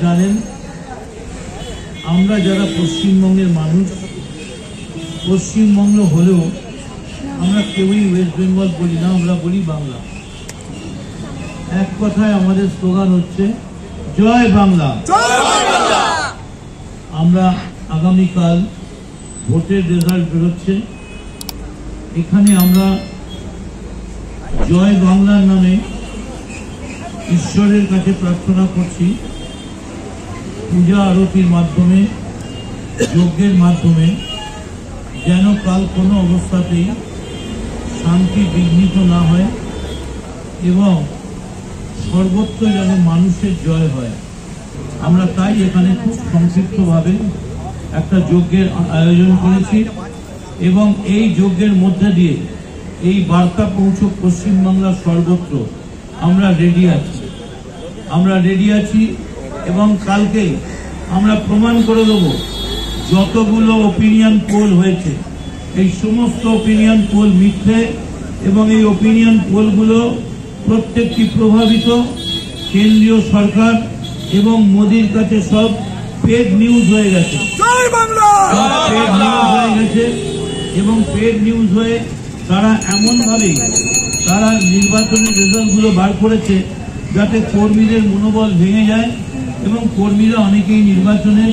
জানেন আমরা যারা পশ্চিমবঙ্গের মানুষ, পশ্চিমবঙ্গ হলেও আমরা কেউই ওয়েস্ট বেঙ্গল বলি না, আমরা বলি বাংলা। এক কথায় আমাদের স্লোগান হচ্ছে জয় বাংলা। আমরা আগামীকাল ভোটের রেজাল্ট বেরোচ্ছে, এখানে আমরা জয় বাংলার নামে ঈশ্বরের কাছে প্রার্থনা করছি, পূজা আরতির মাধ্যমে, যজ্ঞের মাধ্যমে, যেন কাল কোনো অবস্থাতেই শান্তি বিঘ্নিত না হয় এবং সর্বত্র যেন মানুষের জয় হয়। আমরা তাই এখানে খুব সংক্ষিপ্তভাবে একটা যজ্ঞের আয়োজন করেছি এবং এই যজ্ঞের মধ্যে দিয়ে এই বার্তা পৌঁছক পশ্চিমবাংলার সর্বত্র। আমরা রেডি আছি এবং কালকে আমরা প্রমাণ করে দেব যতগুলো ওপিনিয়ন পোল হয়েছে এই সমস্ত ওপিনিয়ন পোল মিথ্যে এবং এই ওপিনিয়ন পোলগুলো প্রত্যেকটি প্রভাবিত কেন্দ্রীয় সরকার এবং মোদির কাছে সব পেড নিউজ হয়ে গেছে। এবং পেড নিউজ হয়ে তারা এমনভাবে তারা নির্বাচনের রেজাল্টগুলো বার করেছে যাতে কর্মীদের মনোবল ভেঙে যায় এবং কর্মীরা অনেকেই নির্বাচনের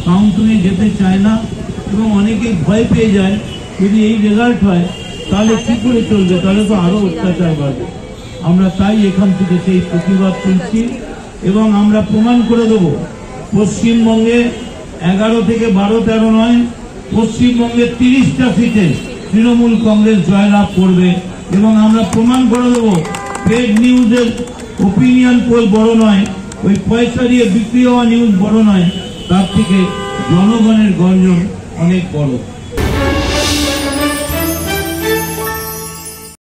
কাউন্টিংয়ে যেতে চায় না এবং অনেকেই ভয় পেয়ে যায় যদি এই রেজাল্ট হয় তাহলে কি করে চলবে, তাহলে তো আরো অত্যাচার বাড়বে। আমরা তাই এখান থেকে সেই প্রতিবাদ করছি এবং আমরা প্রমাণ করে দেব পশ্চিমবঙ্গে 11 থেকে 12-13 নয়, পশ্চিমবঙ্গে 30টা সিটে তৃণমূল কংগ্রেস জয়লাভ করবে এবং আমরা প্রমাণ করে দেব পেড নিউজের ওপিনিয়ন পোল বড় নয়, ওই পয়সা দিয়ে বিক্রি হওয়া নিউজ বড় নয়, তার থেকে জনগণের গর্জন অনেক বড়।